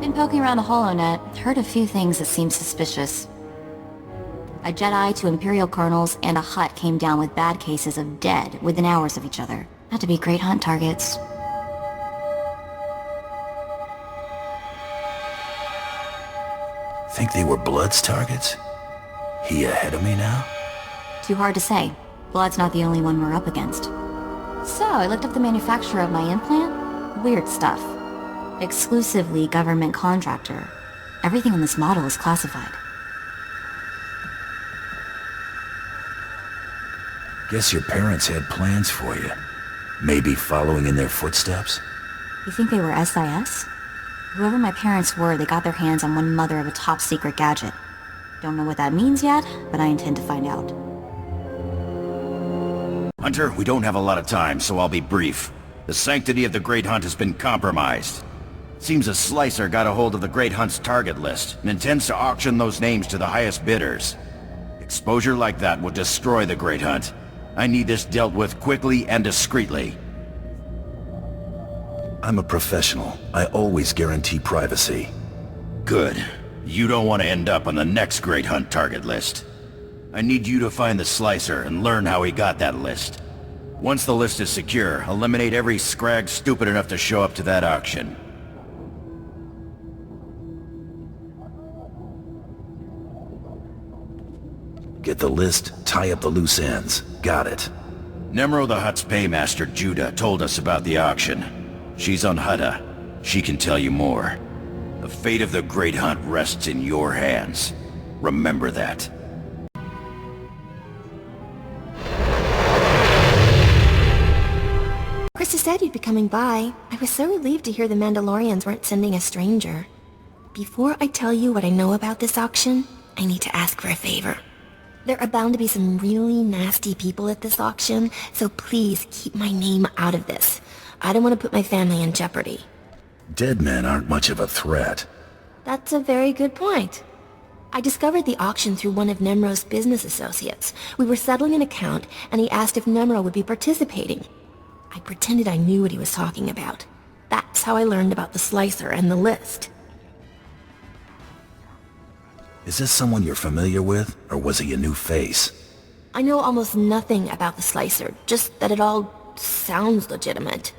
Been poking around the HoloNet, heard a few things that seem suspicious. A Jedi, 2 Imperial colonels, and a Hutt came down with bad cases of dead within hours of each other. Had to be great hunt targets. Think they were Blood's targets? He ahead of me now? Too hard to say. Blood's not the only one we're up against. So, I looked up the manufacturer of my implant. Weird stuff. Exclusively government contractor. Everything on this model is classified. Guess your parents had plans for you. Maybe following in their footsteps? You think they were SIS? Whoever my parents were, they got their hands on one mother of a top-secret gadget. Don't know what that means yet, but I intend to find out. Hunter, we don't have a lot of time, so I'll be brief. The sanctity of the Great Hunt has been compromised. Seems a slicer got a hold of the Great Hunt's target list and intends to auction those names to the highest bidders. Exposure like that will destroy the Great Hunt. I need this dealt with quickly and discreetly. I'm a professional. I always guarantee privacy. Good. You don't want to end up on the next Great Hunt target list. I need you to find the slicer and learn how he got that list. Once the list is secure, eliminate every scrag stupid enough to show up to that auction. Get the list, tie up the loose ends. Got it. Nemro the Hutt's paymaster, Judah, told us about the auction. She's on Hutta. She can tell you more. The fate of the Great Hunt rests in your hands. Remember that. Krista said you'd be coming by. I was so relieved to hear the Mandalorians weren't sending a stranger. Before I tell you what I know about this auction, I need to ask for a favor. There are bound to be some really nasty people at this auction, so please keep my name out of this. I don't want to put my family in jeopardy. Dead men aren't much of a threat. That's a very good point. I discovered the auction through one of Nemro's business associates. We were settling an account, and he asked if Nemro would be participating. I pretended I knew what he was talking about. That's how I learned about the slicer and the list. Is this someone you're familiar with, or was he a new face? I know almost nothing about the slicer, just that it all sounds legitimate.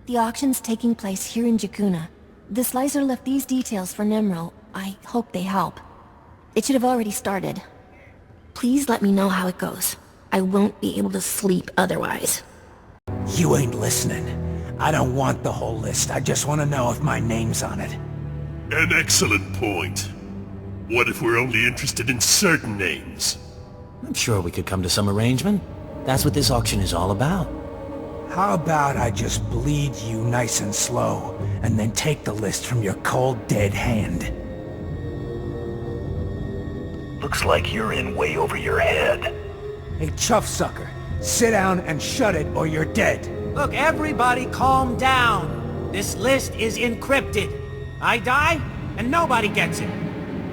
The auction's taking place here in Jakuna. The slicer left these details for Nemro. I hope they help. It should have already started. Please let me know how it goes. I won't be able to sleep otherwise. You ain't listening. I don't want the whole list. I just want to know if my name's on it. An excellent point. What if we're only interested in certain names? I'm sure we could come to some arrangement. That's what this auction is all about. How about I just bleed you nice and slow, and then take the list from your cold, dead hand? Looks like you're in way over your head. Hey, chuff sucker, sit down and shut it or you're dead. Look, everybody calm down. This list is encrypted. I die, and nobody gets it.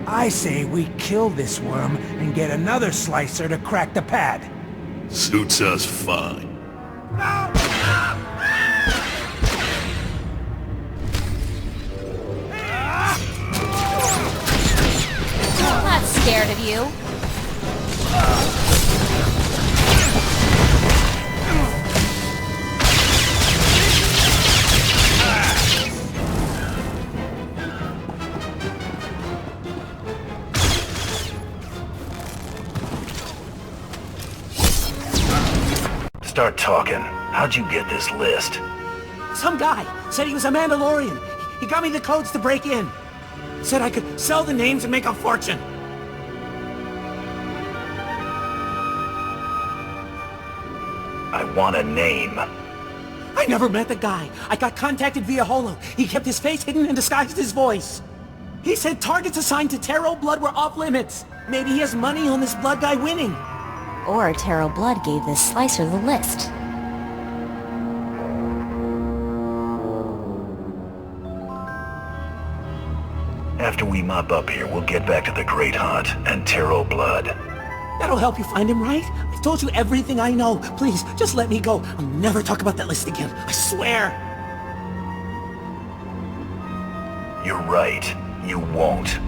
I say we kill this worm and get another slicer to crack the pad. Suits us fine. I'm not scared of you. Start talking. How'd you get this list? Some guy said he was a Mandalorian. He got me the codes to break in. Said I could sell the names and make a fortune. I want a name. I never met the guy. I got contacted via Holo. He kept his face hidden and disguised his voice. He said targets assigned to Taro Blood were off limits. Maybe he has money on this Blood guy winning. Or Taro Blood gave this slicer the list. After we mop up here, we'll get back to the Great Hunt and Taro Blood. That'll help you find him, right? I've told you everything I know. Please, just let me go. I'll never talk about that list again. I swear. You're right. You won't.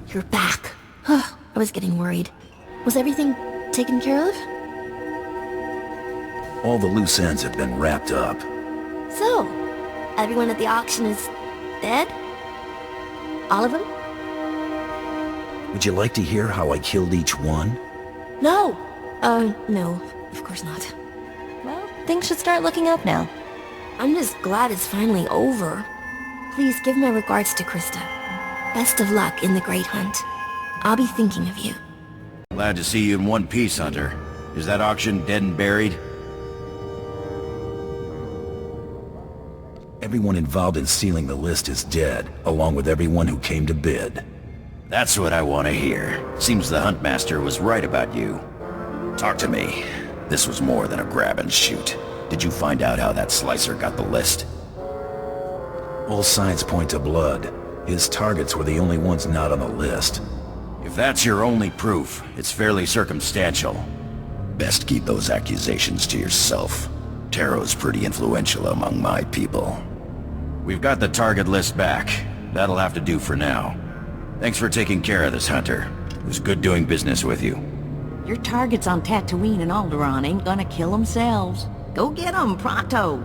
You're back. I was getting worried. Was everything taken care of? All the loose ends have been wrapped up. So, everyone at the auction is dead? All of them? Would you like to hear how I killed each one? No. No. Of course not. Well, things should start looking up now. I'm just glad it's finally over. Please give my regards to Krista. Best of luck in the Great Hunt. I'll be thinking of you. Glad to see you in one piece, Hunter. Is that auction dead and buried? Everyone involved in sealing the list is dead, along with everyone who came to bid. That's what I want to hear. Seems the Huntmaster was right about you. Talk to me. This was more than a grab and shoot. Did you find out how that slicer got the list? All signs point to blood. His targets were the only ones not on the list. If that's your only proof, it's fairly circumstantial. Best keep those accusations to yourself. Taro's pretty influential among my people. We've got the target list back. That'll have to do for now. Thanks for taking care of this, Hunter. It was good doing business with you. Your targets on Tatooine and Alderaan ain't gonna kill themselves. Go get 'em, pronto!